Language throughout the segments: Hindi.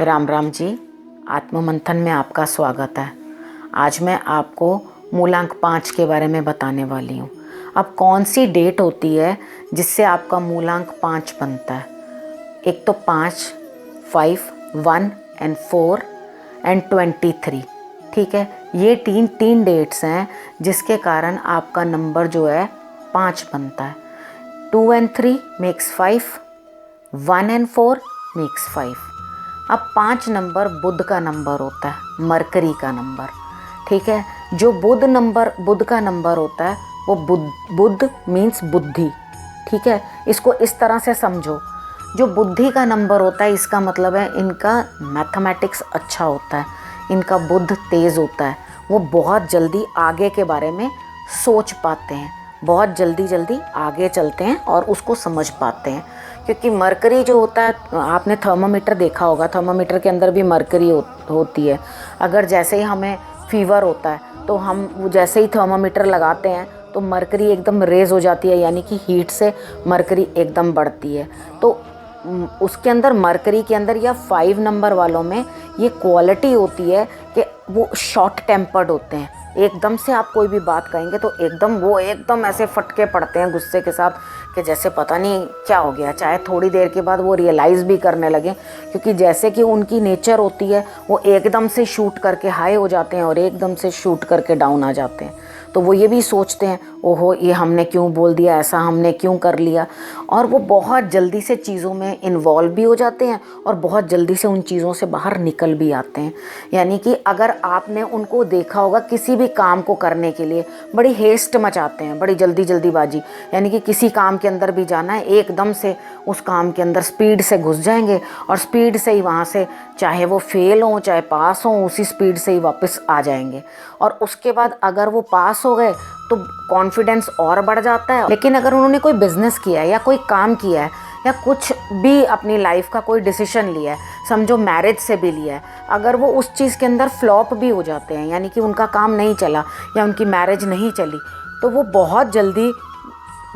राम राम जी। आत्म मंथन में आपका स्वागत है। आज मैं आपको मूलांक 5 के बारे में बताने वाली हूँ। अब कौन सी डेट होती है जिससे आपका मूलांक 5 बनता है? एक तो 5, 5, 1 एंड 4 एंड 23। ठीक है, ये तीन डेट्स हैं जिसके कारण आपका नंबर जो है 5 बनता है। 2 एंड 3 मेक्स 5, 1 एंड 4 मेक्स 5। अब 5 नंबर बुध का नंबर होता है, मरकरी का नंबर। ठीक है, जो बुध का नंबर होता है वो बुध मीन्स बुद्धि। ठीक है, इसको इस तरह से समझो, जो बुद्धि का नंबर होता है इसका मतलब है इनका मैथमेटिक्स अच्छा होता है, इनका बुद्ध तेज़ होता है, वो बहुत जल्दी आगे के बारे में सोच पाते हैं, बहुत जल्दी आगे चलते हैं और उसको समझ पाते हैं। क्योंकि मरकरी जो होता है, आपने थर्मामीटर देखा होगा, थर्मामीटर के अंदर भी मरकरी होती है। अगर जैसे ही हमें फीवर होता है तो हम जैसे ही थर्मामीटर लगाते हैं तो मरकरी एकदम रेज हो जाती है, यानी कि हीट से मरकरी एकदम बढ़ती है। तो उसके अंदर मरकरी के अंदर या 5 नंबर वालों में ये क्वालिटी होती है कि वो शॉर्ट टेम्पर्ड होते हैं। एकदम से आप कोई भी बात कहेंगे तो एकदम ऐसे फटके पड़ते हैं गुस्से के साथ कि जैसे पता नहीं क्या हो गया, चाहे थोड़ी देर के बाद वो रियलाइज़ भी करने लगे, क्योंकि जैसे कि उनकी नेचर होती है वो एकदम से शूट करके हाई हो जाते हैं और एकदम से शूट करके डाउन आ जाते हैं। तो वो ये भी सोचते हैं, ओहो ये हमने क्यों बोल दिया, ऐसा हमने क्यों कर लिया, और वो बहुत जल्दी से चीज़ों में इन्वॉल्व भी हो जाते हैं और बहुत जल्दी से उन चीज़ों से बाहर निकल भी आते हैं। यानी कि अगर आपने उनको देखा होगा किसी भी काम को करने के लिए बड़ी हेस्ट मचाते हैं, बड़ी जल्दीबाजी, यानी कि किसी काम के अंदर भी जाना है एकदम से उस काम के अंदर स्पीड से घुस जाएंगे और स्पीड से ही वहाँ से चाहे वो फेल हों चाहे पास हों उसी स्पीड से ही वापस आ जाएंगे। और उसके बाद अगर वो पास हो गए तो कॉन्फिडेंस और बढ़ जाता है। लेकिन अगर उन्होंने कोई बिजनेस किया है या कोई काम किया है या कुछ भी अपनी लाइफ का कोई डिसीजन लिया है, समझो मैरिज से भी लिया है, अगर वो उस चीज़ के अंदर फ्लॉप भी हो जाते हैं, यानी कि उनका काम नहीं चला या उनकी मैरिज नहीं चली, तो वो बहुत जल्दी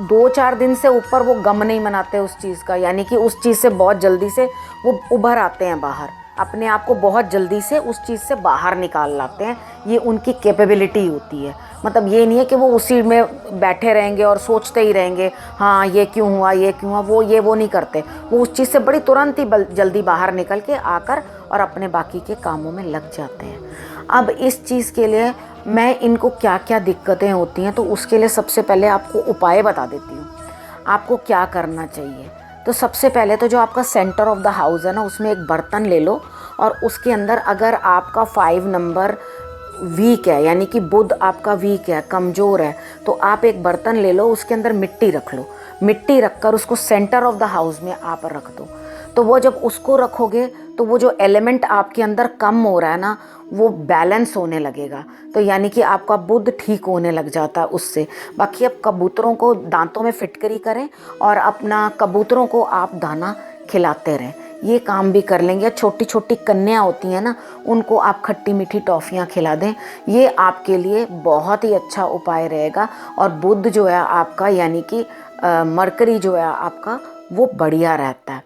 2-4 दिन से ऊपर वो गम नहीं मनाते उस चीज़ का, यानी कि उस चीज़ से बहुत जल्दी से वो उभर आते हैं बाहर, अपने आप को बहुत जल्दी से उस चीज़ से बाहर निकाल लाते हैं। ये उनकी कैपेबिलिटी होती है। मतलब ये नहीं है कि वो उसी में बैठे रहेंगे और सोचते ही रहेंगे हाँ ये क्यों हुआ ये क्यों हुआ, वो नहीं करते। वो उस चीज़ से बड़ी तुरंत ही जल्दी बाहर निकल के आकर और अपने बाकी के कामों में लग जाते हैं। अब इस चीज़ के लिए मैं इनको क्या क्या दिक्कतें होती हैं तो उसके लिए सबसे पहले आपको उपाय बता देती हूँ, आपको क्या करना चाहिए। तो सबसे पहले तो जो आपका सेंटर ऑफ द हाउस है ना, उसमें एक बर्तन ले लो और उसके अंदर अगर आपका 5 नंबर वीक है, यानी कि बुध आपका वीक है, कमज़ोर है, तो आप एक बर्तन ले लो, उसके अंदर मिट्टी रख लो। मिट्टी रखकर उसको सेंटर ऑफ द हाउस में आप रख दो। तो वो जब उसको रखोगे तो वो जो एलिमेंट आपके अंदर कम हो रहा है ना वो बैलेंस होने लगेगा। तो यानी कि आपका बुध ठीक होने लग जाता है उससे। बाकी अब कबूतरों को दांतों में फिटकरी करें और अपना कबूतरों को आप दाना खिलाते रहें, ये काम भी कर लेंगे। छोटी छोटी कन्या होती हैं ना, उनको आप खट्टी मीठी टॉफ़ियाँ खिला दें, ये आपके लिए बहुत ही अच्छा उपाय रहेगा। और बुध जो है आपका, यानी कि मरकरी जो है आपका, वो बढ़िया रहता है।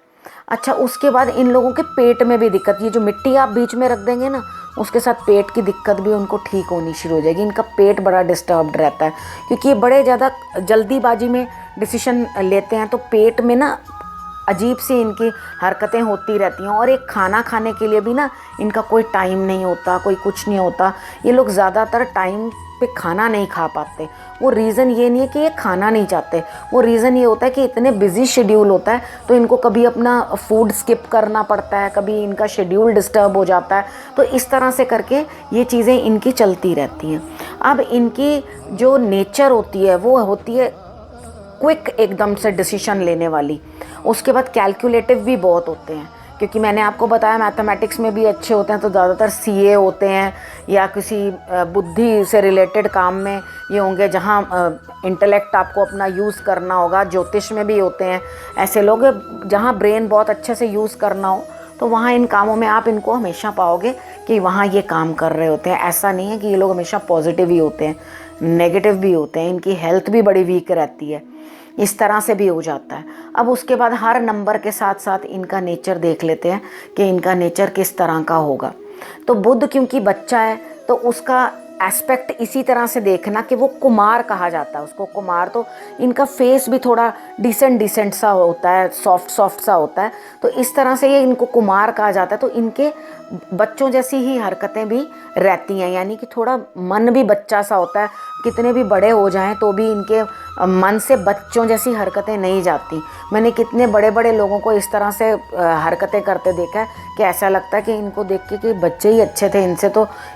अच्छा, उसके बाद इन लोगों के पेट में भी दिक्कत, ये जो मिट्टी आप बीच में रख देंगे ना उसके साथ पेट की दिक्कत भी उनको ठीक होनी शुरू हो जाएगी। इनका पेट बड़ा डिस्टर्ब्ड रहता है क्योंकि ये बड़े ज़्यादा जल्दीबाजी में डिसीजन लेते हैं, तो पेट में ना अजीब सी इनकी हरकतें होती रहती हैं। और एक खाना खाने के लिए भी ना इनका कोई टाइम नहीं होता, कोई कुछ नहीं होता। ये लोग ज़्यादातर टाइम पे खाना नहीं खा पाते। वो रीज़न ये नहीं है कि ये खाना नहीं चाहते, वो रीज़न ये होता है कि इतने बिजी शेड्यूल होता है तो इनको कभी अपना फूड स्किप करना पड़ता है, कभी इनका शेड्यूल डिस्टर्ब हो जाता है। तो इस तरह से करके ये चीज़ें इनकी चलती रहती हैं। अब इनकी जो नेचर होती है वो होती है क्विक, एकदम से डिसीजन लेने वाली। उसके बाद कैलकुलेटिव भी बहुत होते हैं, क्योंकि मैंने आपको बताया मैथमेटिक्स में भी अच्छे होते हैं, तो ज़्यादातर सीए होते हैं या किसी बुद्धि से रिलेटेड काम में ये होंगे जहाँ इंटेलेक्ट आपको अपना यूज़ करना होगा। ज्योतिष में भी होते हैं ऐसे लोग जहाँ ब्रेन बहुत अच्छे से यूज़ करना हो, तो वहाँ इन कामों में आप इनको हमेशा पाओगे कि वहाँ ये काम कर रहे होते हैं। ऐसा नहीं है कि ये लोग हमेशा पॉजिटिव ही होते हैं, नेगेटिव भी होते हैं। इनकी हेल्थ भी बड़ी वीक रहती है। इस तरह से भी हो जाता है। अब उसके बाद हर नंबर के साथ साथ इनका नेचर देख लेते हैं कि इनका नेचर किस तरह का होगा। तो बुध क्योंकि बच्चा है तो उसका एस्पेक्ट इसी तरह से देखना कि वो कुमार कहा जाता है उसको। कुमार तो इनका फेस भी थोड़ा डिसेंट सा होता है, सॉफ्ट सा होता है, तो इस तरह से ये इनको कुमार कहा जाता है। तो इनके बच्चों जैसी ही हरकतें भी रहती हैं, यानी कि थोड़ा मन भी बच्चा सा होता है। कितने भी बड़े हो जाएं तो भी इनके मन से बच्चों जैसी हरकतें नहीं जाती। मैंने कितने बड़े बड़े लोगों को इस तरह से हरकतें करते देखा है कि ऐसा लगता है कि इनको देख के कि बच्चे ही अच्छे थे,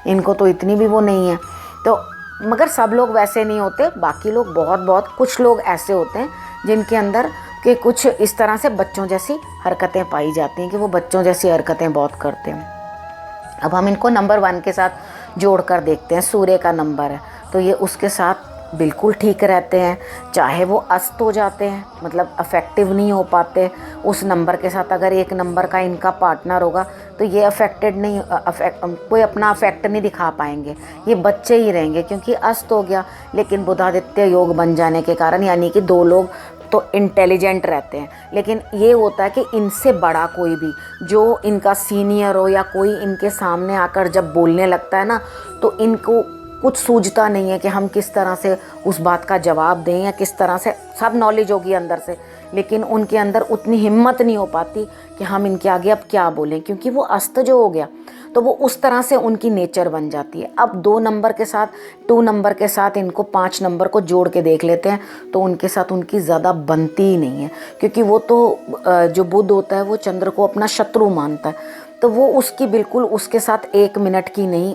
इनको तो इतनी भी वो नहीं है। तो मगर सब लोग वैसे नहीं होते, बाकी लोग बहुत कुछ लोग ऐसे होते हैं जिनके अंदर कि कुछ इस तरह से बच्चों जैसी हरकतें पाई जाती हैं कि वो बच्चों जैसी हरकतें बहुत करते हैं। अब हम इनको नंबर 1 के साथ जोड़कर देखते हैं। सूर्य का नंबर है तो ये उसके साथ बिल्कुल ठीक रहते हैं, चाहे वो अस्त हो जाते हैं, मतलब अफेक्टिव नहीं हो पाते उस नंबर के साथ। अगर एक नंबर का इनका पार्टनर होगा तो ये अफेक्टेड नहीं, कोई अपना अफेक्ट नहीं दिखा पाएंगे, ये बच्चे ही रहेंगे क्योंकि अस्त हो गया। लेकिन बुधादित्य योग बन जाने के कारण यानी कि 2 लोग तो इंटेलिजेंट रहते हैं, लेकिन ये होता है कि इनसे बड़ा कोई भी जो इनका सीनियर हो या कोई इनके सामने आकर जब बोलने लगता है ना, तो इनको कुछ सूझता नहीं है कि हम किस तरह से उस बात का जवाब दें या किस तरह से। सब नॉलेज होगी अंदर से, लेकिन उनके अंदर उतनी हिम्मत नहीं हो पाती कि हम इनके आगे अब क्या बोलें, क्योंकि वो अस्त जो हो गया तो वो उस तरह से उनकी नेचर बन जाती है। अब 2 नंबर के साथ 2 नंबर के साथ इनको 5 नंबर को जोड़ के देख लेते हैं तो उनके साथ उनकी ज़्यादा बनती ही नहीं है, क्योंकि वो तो जो बुध होता है वो चंद्र को अपना शत्रु मानता है, तो वो उसकी बिल्कुल उसके साथ 1 मिनट की नहीं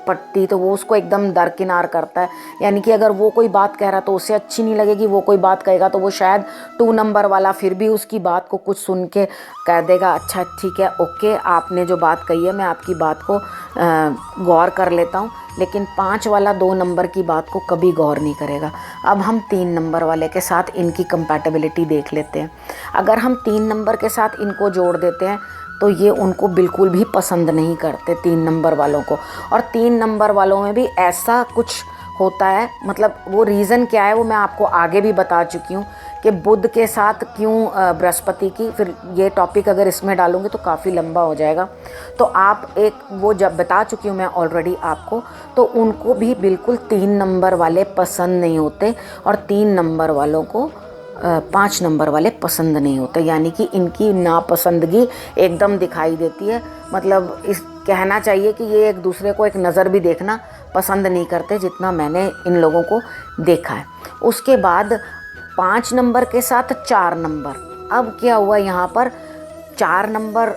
पड़ती, तो वो उसको एकदम दरकिनार करता है। यानी कि अगर वो कोई बात कह रहा तो उसे अच्छी नहीं लगेगी, वो कोई बात कहेगा तो वो शायद 2 नंबर वाला फिर भी उसकी बात को कुछ सुन के कह देगा अच्छा ठीक है ओके, आपने जो बात कही है मैं आपकी बात को गौर कर लेता हूँ, लेकिन 5 वाला 2 नंबर की बात को कभी गौर नहीं करेगा। अब हम 3 नंबर वाले के साथ इनकी कंपैटिबिलिटी देख लेते हैं। अगर हम 3 नंबर के साथ इनको जोड़ देते हैं तो ये उनको बिल्कुल भी पसंद नहीं करते 3 नंबर वालों को। और 3 नंबर वालों में भी ऐसा कुछ होता है, मतलब वो रीज़न क्या है वो मैं आपको आगे भी बता चुकी हूँ कि बुध के साथ क्यों बृहस्पति की, फिर ये टॉपिक अगर इसमें डालूंगी तो काफ़ी लंबा हो जाएगा। तो आप एक वो जब बता चुकी हूँ मैं ऑलरेडी आपको, तो उनको भी बिल्कुल 3 नंबर वाले पसंद नहीं होते और 3 नंबर वालों को 5 नंबर वाले पसंद नहीं होते। यानी कि इनकी नापसंदगी एकदम दिखाई देती है। मतलब इस कहना चाहिए कि ये एक दूसरे को एक नज़र भी देखना पसंद नहीं करते, जितना मैंने इन लोगों को देखा है। उसके बाद 5 नंबर के साथ 4 नंबर। अब क्या हुआ यहाँ पर, 4 नंबर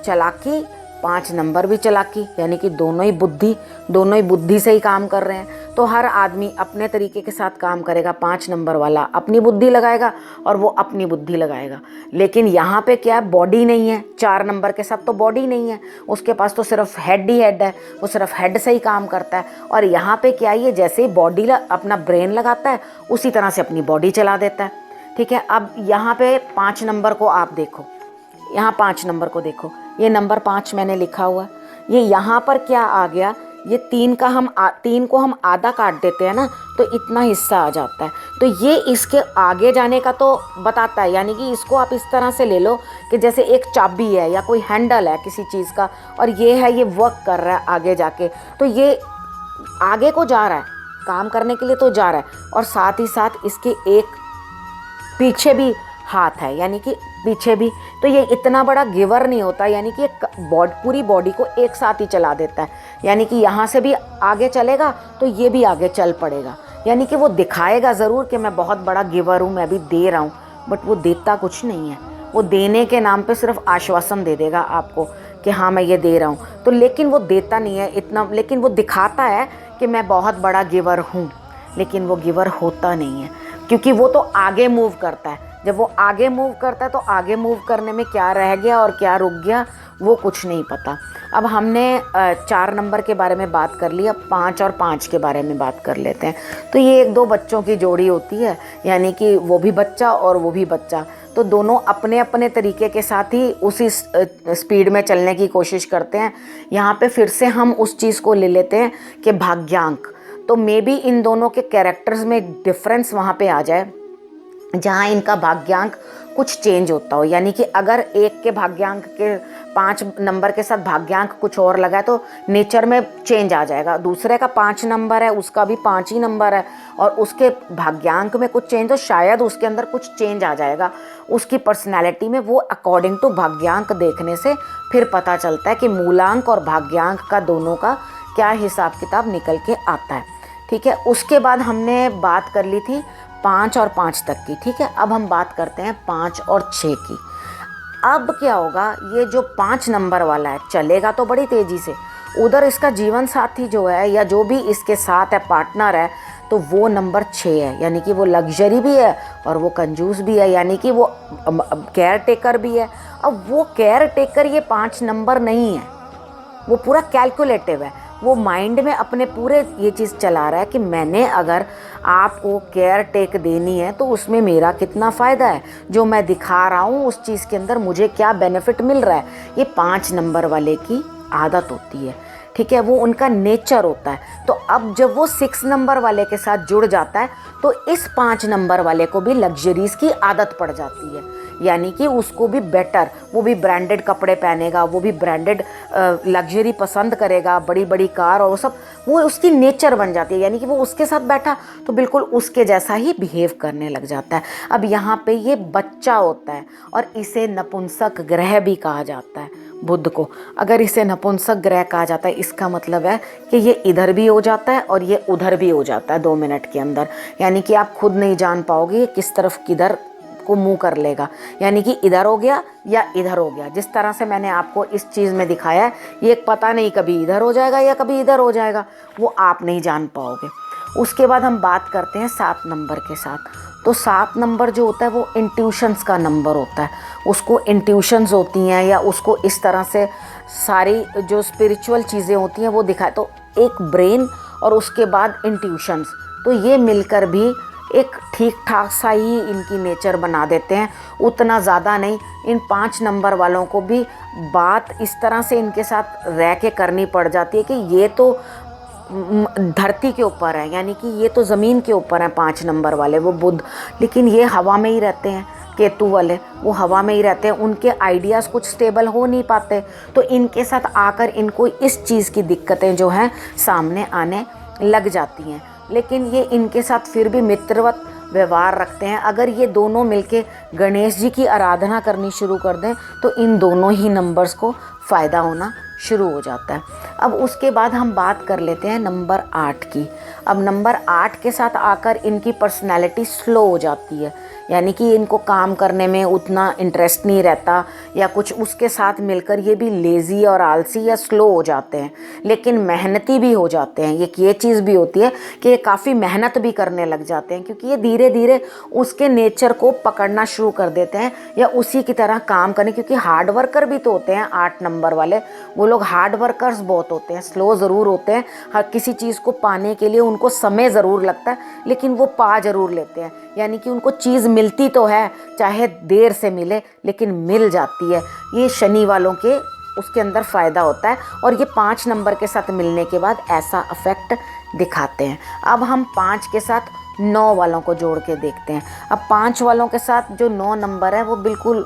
चालाकी, 5 नंबर भी चालाकी, यानी कि दोनों ही बुद्धि से ही काम कर रहे हैं। तो हर आदमी अपने तरीके के साथ काम करेगा। 5 नंबर वाला अपनी बुद्धि लगाएगा और वो अपनी बुद्धि लगाएगा। लेकिन यहाँ पे क्या है, बॉडी नहीं है। 4 नंबर के साथ तो बॉडी नहीं है, उसके पास तो सिर्फ हेड ही हेड है, वो सिर्फ हेड से ही काम करता है। और यहाँ पे क्या है, ये जैसे ही बॉडी अपना ब्रेन लगाता है उसी तरह से अपनी बॉडी चला देता है। ठीक है, अब यहाँ पे 5 नंबर को आप देखो, यहाँ 5 नंबर को देखो, ये नंबर 5 मैंने लिखा हुआ, ये यहाँ पर क्या आ गया, ये 3 को हम आधा काट देते हैं ना तो इतना हिस्सा आ जाता है। तो ये इसके आगे जाने का तो बताता है, यानी कि इसको आप इस तरह से ले लो कि जैसे एक चाबी है या कोई हैंडल है किसी चीज़ का, और ये है, ये वर्क कर रहा है आगे जाके, तो ये आगे को जा रहा है, काम करने के लिए तो जा रहा है, और साथ ही साथ इसके एक पीछे भी हाथ है, यानी कि पीछे भी। तो ये इतना बड़ा गिवर नहीं होता, यानी कि पूरी बॉडी को एक साथ ही चला देता है। यानी कि यहाँ से भी आगे चलेगा तो ये भी आगे चल पड़ेगा। यानी कि वो दिखाएगा ज़रूर कि मैं बहुत बड़ा गिवर हूँ, मैं भी दे रहा हूँ, बट वो देता कुछ नहीं है। वो देने के नाम पे सिर्फ आश्वासन दे देगा आपको कि हाँ मैं ये दे रहा हूँ, तो लेकिन वो देता नहीं है इतना। लेकिन वो दिखाता है कि मैं बहुत बड़ा गिवर हूँ, लेकिन वो गिवर होता नहीं है, क्योंकि वो तो आगे मूव करता है। जब वो आगे मूव करता है तो आगे मूव करने में क्या रह गया और क्या रुक गया वो कुछ नहीं पता। अब हमने 4 नंबर के बारे में बात कर ली, अब 5 और 5 के बारे में बात कर लेते हैं। तो ये 1-2 बच्चों की जोड़ी होती है, यानी कि वो भी बच्चा और वो भी बच्चा, तो दोनों अपने अपने तरीके के साथ ही उसी स्पीड में चलने की कोशिश करते हैं। यहाँ पे फिर से हम उस चीज़ को ले लेते हैं कि भाग्यांक, तो मे बी इन दोनों के कैरेक्टर्स में एक डिफरेंस वहाँ पे आ जाए, जहाँ इनका भाग्यांक कुछ चेंज होता हो, यानी कि अगर एक के भाग्यांक के 5 नंबर के साथ भाग्यांक कुछ और लगा है तो नेचर में चेंज आ जाएगा। दूसरे का 5 नंबर है, उसका भी 5 ही नंबर है और उसके भाग्यांक में कुछ चेंज, तो शायद उसके अंदर कुछ चेंज आ जाएगा उसकी पर्सनैलिटी में। वो अकॉर्डिंग टू भाग्यांक देखने से फिर पता चलता है कि मूलांक और भाग्यांक का दोनों का क्या हिसाब किताब निकल के आता है। ठीक है, उसके बाद हमने बात कर ली थी 5 और 5 तक की। ठीक है, अब हम बात करते हैं 5 और 6 की। अब क्या होगा, ये जो 5 नंबर वाला है चलेगा तो बड़ी तेज़ी से, उधर इसका जीवन साथी जो है या जो भी इसके साथ है, पार्टनर है, तो वो नंबर 6 है, यानी कि वो लग्जरी भी है और वो कंजूस भी है, यानी कि वो केयर टेकर भी है। अब वो केयर टेकर ये 5 नंबर नहीं है, वो पूरा कैलकुलेटिव है। वो माइंड में अपने पूरे ये चीज़ चला रहा है कि मैंने अगर आपको केयर टेक देनी है तो उसमें मेरा कितना फ़ायदा है, जो मैं दिखा रहा हूँ उस चीज़ के अंदर मुझे क्या बेनिफिट मिल रहा है। ये 5 नंबर वाले की आदत होती है। ठीक है, वो उनका नेचर होता है। तो अब जब वो 6 नंबर वाले के साथ जुड़ जाता है तो इस 5 नंबर वाले को भी लग्जरीज की आदत पड़ जाती है, यानी कि उसको भी बेटर, वो भी ब्रांडेड कपड़े पहनेगा, वो भी ब्रांडेड लग्जरी पसंद करेगा, बड़ी बड़ी कार और वो सब, वो उसकी नेचर बन जाती है। यानी कि वो उसके साथ बैठा तो बिल्कुल उसके जैसा ही बिहेव करने लग जाता है। अब यहाँ पे ये बच्चा होता है और इसे नपुंसक ग्रह भी कहा जाता है। बुध को अगर इसे नपुंसक ग्रह कहा जाता है, इसका मतलब है कि ये इधर भी हो जाता है और ये उधर भी हो जाता है 2 मिनट के अंदर। यानी कि आप खुद नहीं जान पाओगे ये किस तरफ किधर को मुंह कर लेगा, यानी कि इधर हो गया या इधर हो गया। जिस तरह से मैंने आपको इस चीज़ में दिखाया है, ये पता नहीं कभी इधर हो जाएगा या कभी इधर हो जाएगा, वो आप नहीं जान पाओगे। उसके बाद हम बात करते हैं 7 नंबर के साथ। तो 7 नंबर जो होता है वो इंट्यूशंस का नंबर होता है। उसको इंट्यूशंस होती हैं या उसको इस तरह से सारी जो स्पिरिचुअल चीज़ें होती हैं वो दिखाए। तो एक ब्रेन और उसके बाद इंट्यूशंस, तो ये मिलकर भी एक ठीक ठाक सा ही इनकी नेचर बना देते हैं, उतना ज़्यादा नहीं। इन 5 नंबर वालों को भी बात इस तरह से इनके साथ रह के करनी पड़ जाती है कि ये तो धरती के ऊपर है, यानी कि ये तो ज़मीन के ऊपर है 5 नंबर वाले, वो बुध, लेकिन ये हवा में ही रहते हैं। केतु वाले वो हवा में ही रहते हैं, उनके आइडियाज़ कुछ स्टेबल हो नहीं पाते। तो इनके साथ आकर इनको इस चीज़ की दिक्कतें जो हैं सामने आने लग जाती हैं। लेकिन ये इनके साथ फिर भी मित्रवत व्यवहार रखते हैं। अगर ये दोनों मिलके गणेश जी की आराधना करनी शुरू कर दें तो इन दोनों ही नंबर्स को फ़ायदा होना शुरू हो जाता है। अब उसके बाद हम बात कर लेते हैं नंबर 8 की। अब नंबर 8 के साथ आकर इनकी पर्सनैलिटी स्लो हो जाती है, यानी कि इनको काम करने में उतना इंटरेस्ट नहीं रहता या कुछ, उसके साथ मिलकर ये भी लेज़ी और आलसी या स्लो हो जाते हैं। लेकिन मेहनती भी हो जाते हैं। ये चीज़ भी होती है कि ये काफ़ी मेहनत भी करने लग जाते हैं, क्योंकि ये धीरे धीरे उसके नेचर को पकड़ना शुरू कर देते हैं या उसी की तरह काम करने, क्योंकि हार्ड वर्कर भी तो होते हैं 8 नंबर वाले। वो लोग हार्ड वर्कर्स बहुत होते हैं, स्लो ज़रूर होते हैं। हर किसी चीज़ को पाने के लिए उनको समय ज़रूर लगता है, लेकिन वो पा ज़रूर लेते हैं। यानी कि उनको चीज़ मिलती तो है, चाहे देर से मिले, लेकिन मिल जाती है। ये शनि वालों के उसके अंदर फ़ायदा होता है और ये 5 नंबर के साथ मिलने के बाद ऐसा अफेक्ट दिखाते हैं। अब हम 5 के साथ 9 वालों को जोड़ के देखते हैं। अब 5 वालों के साथ जो 9 नंबर है वो बिल्कुल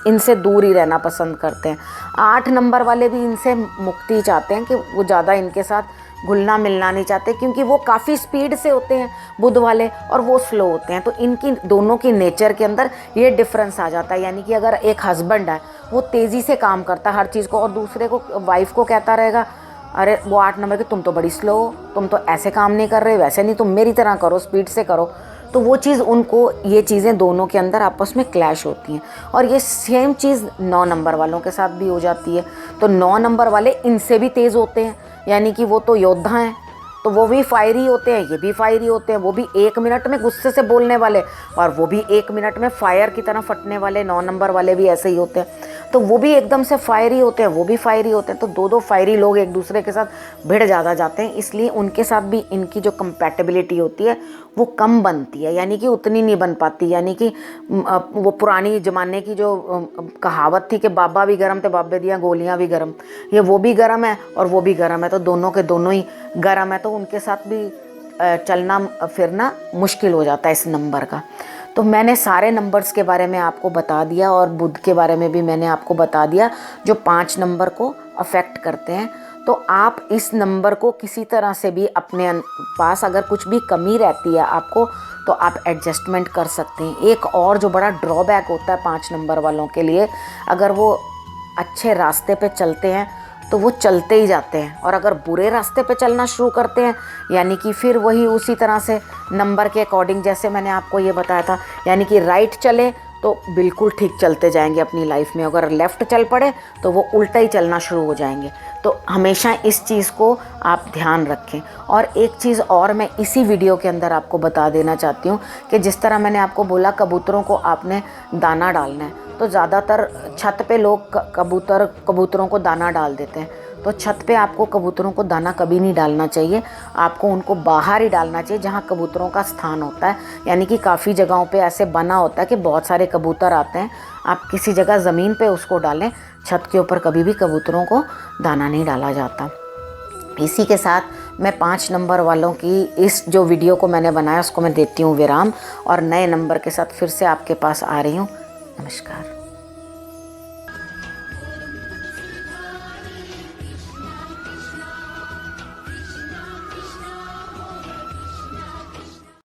इनसे दूर ही रहना पसंद करते हैं। 8 नंबर वाले भी इनसे मुक्ति चाहते हैं कि वो ज़्यादा इनके साथ घुलना मिलना नहीं चाहते, क्योंकि वो काफ़ी स्पीड से होते हैं बुध वाले और वो स्लो होते हैं। तो इनकी दोनों की नेचर के अंदर ये डिफरेंस आ जाता है। यानी कि अगर एक हस्बैंड है वो तेज़ी से काम करता है हर चीज़ को और दूसरे को, वाइफ को कहता रहेगा अरे वो 8 नंबर की तुम तो बड़ी स्लो हो, तुम तो ऐसे काम नहीं कर रहे, वैसे नहीं, तुम मेरी तरह करो, स्पीड से करो। तो वो चीज़ उनको, ये चीज़ें दोनों के अंदर आपस में क्लैश होती हैं। और ये सेम चीज़ 9 नंबर वालों के साथ भी हो जाती है। तो 9 नंबर वाले इनसे भी तेज़ होते हैं, यानी कि वो तो योद्धा हैं, तो वो भी फायरी होते हैं, ये भी फायरी होते हैं। वो भी 1 मिनट में गुस्से से बोलने वाले और वो भी 1 मिनट में फायर की तरह फटने वाले। 9 नंबर वाले भी ऐसे ही होते हैं, तो वो भी एकदम से फायरी होते हैं, वो भी फायरी होते हैं। तो 2-2 फायरी लोग एक दूसरे के साथ भिड़ ज़्यादा जाते हैं, इसलिए उनके साथ भी इनकी जो कंपैटिबिलिटी होती है वो कम बनती है, यानी कि उतनी नहीं बन पाती। यानी कि वो पुरानी ज़माने की जो कहावत थी कि बाबा भी गर्म थे, बाबे दियाँ गोलियाँ भी गर्म, ये वो भी गर्म है और वो भी गर्म है, तो दोनों के दोनों ही गर्म है। तो उनके साथ भी चलना फिरना मुश्किल हो जाता है इस नंबर का। तो मैंने सारे नंबर्स के बारे में आपको बता दिया और बुध के बारे में भी मैंने आपको बता दिया जो 5 नंबर को अफेक्ट करते हैं। तो आप इस नंबर को किसी तरह से भी अपने पास अगर कुछ भी कमी रहती है आपको, तो आप एडजस्टमेंट कर सकते हैं। एक और जो बड़ा ड्रॉबैक होता है 5 नंबर वालों के लिए, अगर वो अच्छे रास्ते पे चलते हैं तो वो चलते ही जाते हैं, और अगर बुरे रास्ते पे चलना शुरू करते हैं यानी कि फिर वही उसी तरह से नंबर के अकॉर्डिंग, जैसे मैंने आपको ये बताया था, यानी कि राइट चले तो बिल्कुल ठीक चलते जाएंगे अपनी लाइफ में, अगर लेफ़्ट चल पड़े तो वो उल्टा ही चलना शुरू हो जाएंगे। तो हमेशा इस चीज़ को आप ध्यान रखें। और एक चीज़ और मैं इसी वीडियो के अंदर आपको बता देना चाहती हूँ कि जिस तरह मैंने आपको बोला कबूतरों को आपने दाना डालना है, तो ज़्यादातर छत पे लोग कबूतरों को दाना डाल देते हैं। तो छत पे आपको कबूतरों को दाना कभी नहीं डालना चाहिए, आपको उनको बाहर ही डालना चाहिए जहाँ कबूतरों का स्थान होता है। यानी कि काफ़ी जगहों पे ऐसे बना होता है कि बहुत सारे कबूतर आते हैं, आप किसी जगह ज़मीन पे उसको डालें, छत के ऊपर कभी भी कबूतरों को दाना नहीं डाला जाता। इसी के साथ मैं 5 नंबर वालों की इस जो वीडियो को मैंने बनाया उसको मैं देती हूँ विराम, और नए नंबर के साथ फिर से आपके पास आ रही हूँ। नमस्कार।